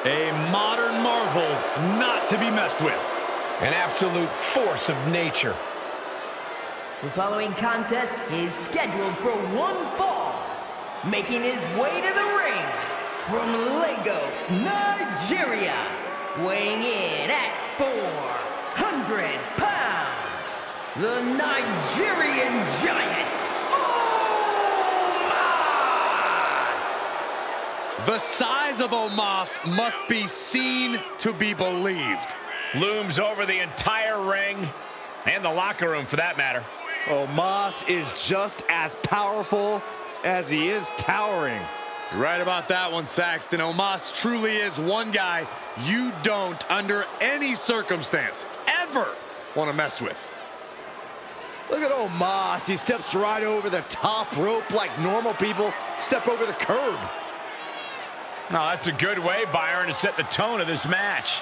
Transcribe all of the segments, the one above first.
A modern marvel not to be messed with. An absolute force of nature. The following contest is scheduled for one fall. Making his way to the ring from Lagos, Nigeria, weighing in at 400 pounds, the Nigerian Giant, OMOS! The size of OMOS must be seen to be believed. Looms over the entire ring, and the locker room for that matter. OMOS is just as powerful as he is towering. You're right about that one, Saxton. OMOS truly is one guy you don't, under any circumstance, ever want to mess with. Look at OMOS. He steps right over the top rope like normal people step over the curb. No, that's a good way, Byron, to set the tone of this match.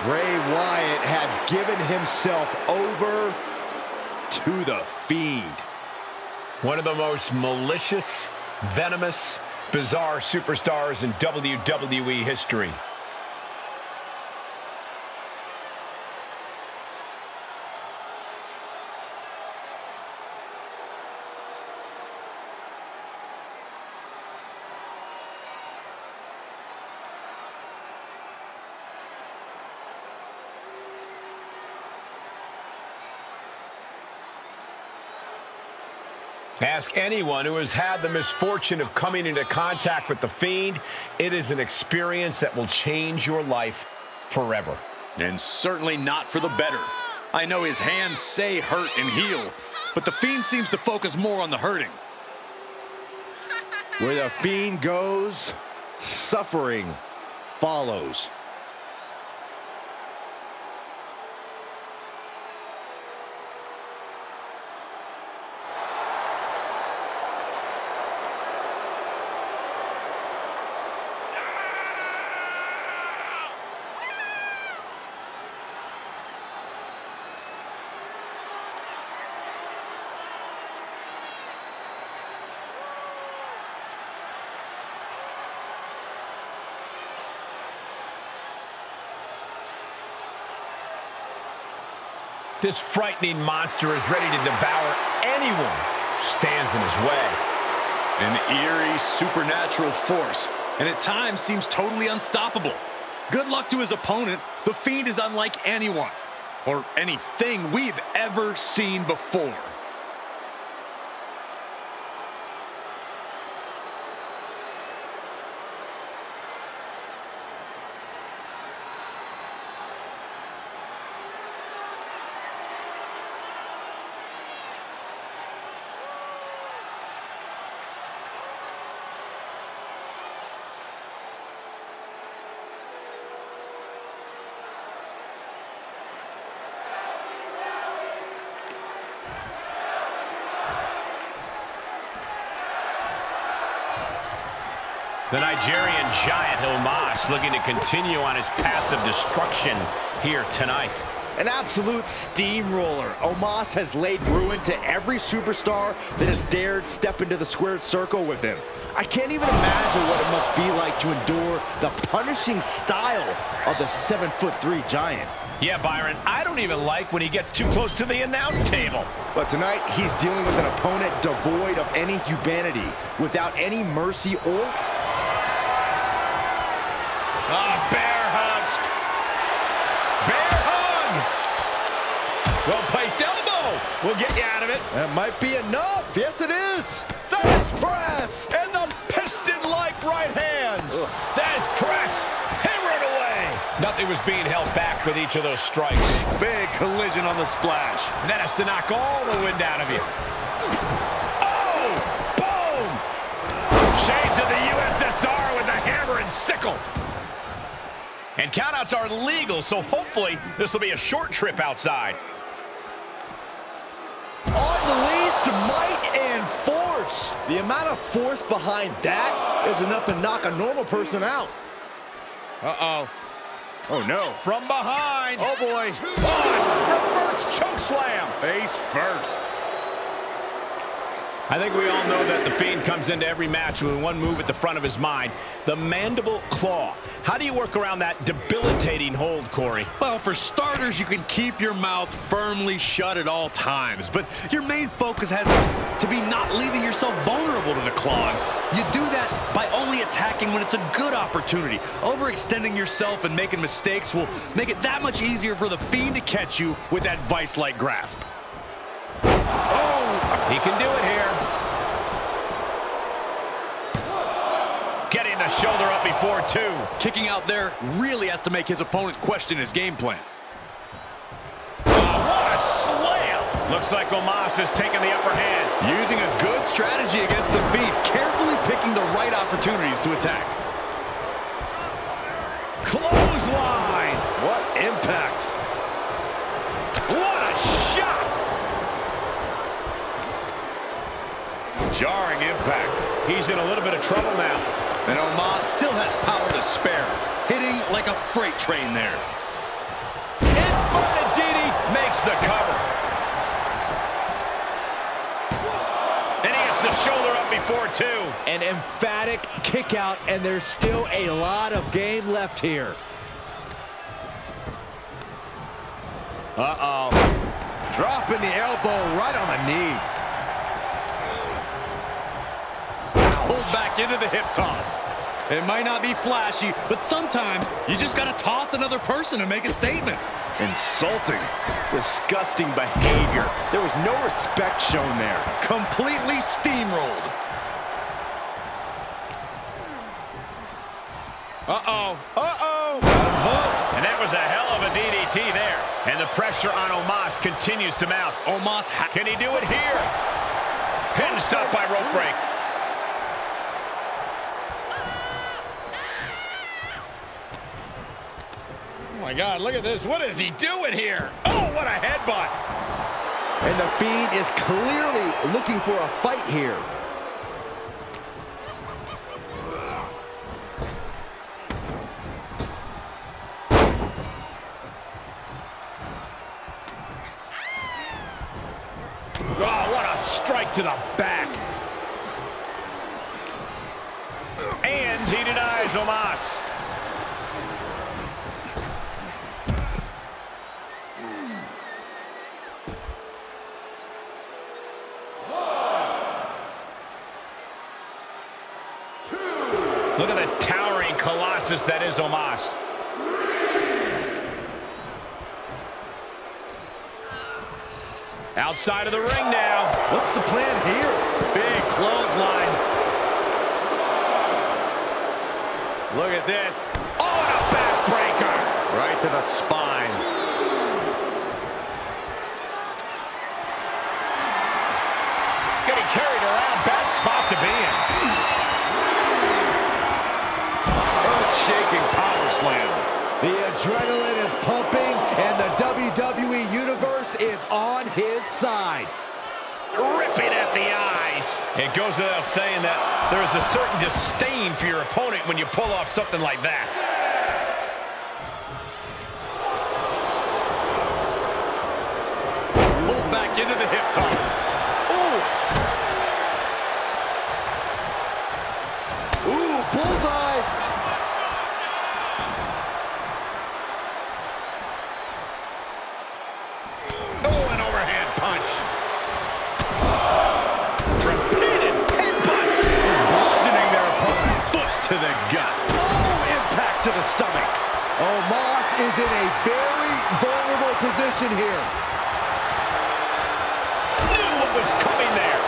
Bray Wyatt has given himself over to the Fiend. One of the most malicious, venomous, bizarre superstars in WWE history. Ask anyone who has had the misfortune of coming into contact with the Fiend. It is an experience that will change your life forever. And certainly not for the better. I know his hands say hurt and heal, but the Fiend seems to focus more on the hurting. Where the Fiend goes, suffering follows. This frightening monster is ready to devour anyone who stands in his way. An eerie, supernatural force, and at times seems totally unstoppable. Good luck to his opponent. The Fiend is unlike anyone, or anything we've ever seen before. The Nigerian Giant, OMOS, looking to continue on his path of destruction here tonight. An absolute steamroller. OMOS has laid ruin to every superstar that has dared step into the squared circle with him. I can't even imagine what it must be like to endure the punishing style of the 7'3" giant. Yeah, Byron, I don't even like when he gets too close to the announce table. But tonight, he's dealing with an opponent devoid of any humanity, without any mercy or... Bear hugs. Bear hug. Well-placed elbow will get you out of it. That might be enough. Yes, it is. Thigh press and the piston-like right hands. Thesz press, hammer it away. it was being held back with each of those strikes. Big collision on the splash. That has to knock all the wind out of you. Oh! Boom! Shades of the USSR with the hammer and sickle. And countouts are legal, so hopefully this will be a short trip outside. Unleashed might and force. The amount of force behind that is enough to knock a normal person out. Uh-oh. Oh, no. From behind. Oh, boy. One. Reverse chokeslam. Face first. I think we all know that the Fiend comes into every match with one move at the front of his mind, the mandible claw. How do you work around that debilitating hold, Corey? Well, for starters, you can keep your mouth firmly shut at all times, but your main focus has to be not leaving yourself vulnerable to the clawing. You do that by only attacking when it's a good opportunity. Overextending yourself and making mistakes will make it that much easier for the Fiend to catch you with that vice-like grasp. Oh, he can do it here. Getting the shoulder up before two. Kicking out there really has to make his opponent question his game plan. What a slam! Looks like OMOS has taken the upper hand. Using a good strategy against the Fiend, carefully picking the right opportunities to attack. Clothesline! What impact. What a shot! Jarring impact. He's in a little bit of trouble now. And OMOS still has power to spare, hitting like a freight train there. Inverted DDT makes the cover. And he gets the shoulder up before two. An emphatic kick out, and there's still a lot of game left here. Uh-oh. Dropping the elbow right on the knee. Pulled back into the hip toss. It might not be flashy, but sometimes you just gotta toss another person to make a statement. Insulting. Disgusting behavior. There was no respect shown there. Completely steamrolled. Uh-oh. Uh-oh. And that was a hell of a DDT there. And the pressure on OMOS continues to mount. OMOS, can he do it here? Pin stop by rope break. Oh my God, look at this. What is he doing here? Oh, what a headbutt. And the Fiend is clearly looking for a fight here. Oh, what a strike to the back. And he denies OMOS. Look at the towering colossus that is OMOS. Outside of the ring now. What's the plan here? big clothesline. Look at this. Oh, and a backbreaker. Right to the spine. Getting carried around. Bad spot to be in. Earth-shaking power slam. The adrenaline is pumping, and the WWE Universe is on his side. Ripping at the eyes. It goes without saying that there is a certain disdain for your opponent when you pull off something like that. Pulled back into the hip toss. Ooh, bullseye. Oh, an overhand punch. Repeated headbutts. Bludgeoning their opponent. Foot to the gut. Oh, impact to the stomach. OMOS is in a very vulnerable position here. Knew what was coming there.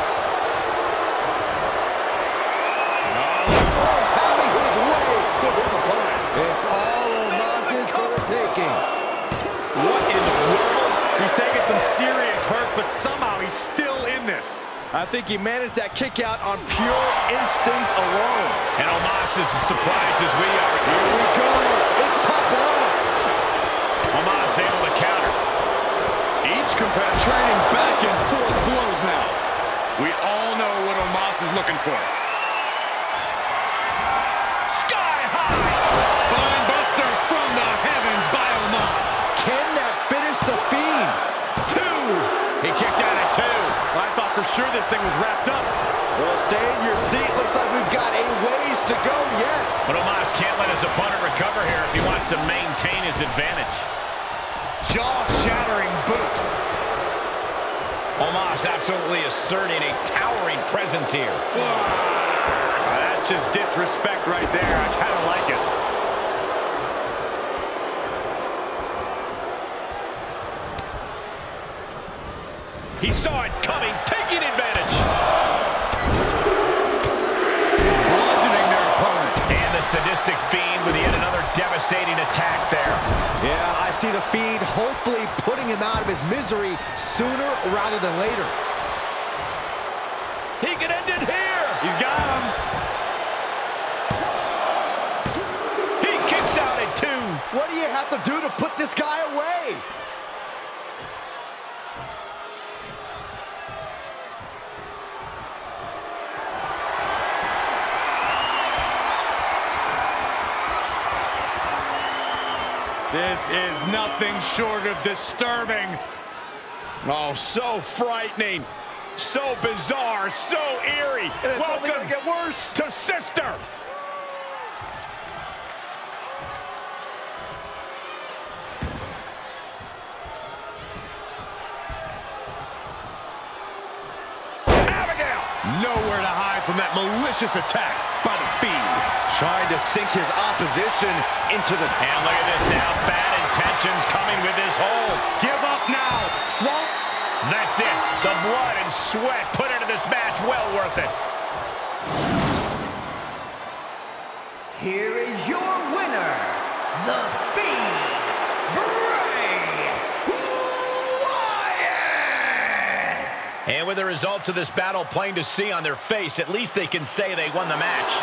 Oh, having his way with his opponent. It's all OMOS's for the but somehow he's still in this. I think he managed that kick out on pure instinct alone. And OMOS is as surprised as we are. Here we go. It's popping off. OMOS able to counter. Each competitor trading back and forth blows now. We all know what OMOS is looking for. Sky high. A spine buster from the heavens by OMOS. Can that finish the Fiend? 2. He kicked out at 2. I thought for sure this thing was wrapped up. Well, stay in your seat. Looks like we've got a ways to go yet. But OMOS can't let his opponent recover here if he wants to maintain his advantage. Jaw-shattering boot. OMOS absolutely asserting a towering presence here. That's just disrespect right there. I kind of like it. He saw it coming, taking advantage. Bludgeoning their opponent. And the sadistic Fiend with yet another devastating attack there. Yeah, I see the Fiend hopefully putting him out of his misery sooner rather than later. He can end it here. He's got him. He kicks out at 2. What do you have to do to put this guy away? This is nothing short of disturbing. Oh, so frightening. So bizarre, so eerie. It's only Welcome gonna get worse. to Sister. Abigail. Nowhere to hide from that malicious attack by the Fiend. Trying to sink his opposition into the... And look at this now. Bad intentions coming with his hold. Give up now, Swamp. That's it. The blood and sweat put into this match. Well worth it. Here is your winner, the Fiend Bray Wyatt! And with the results of this battle plain to see on their face, at least they can say they won the match.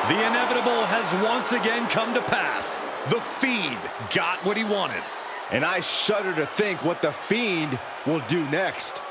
The inevitable has once again come to pass. The Fiend got what he wanted. And I shudder to think what the Fiend will do next.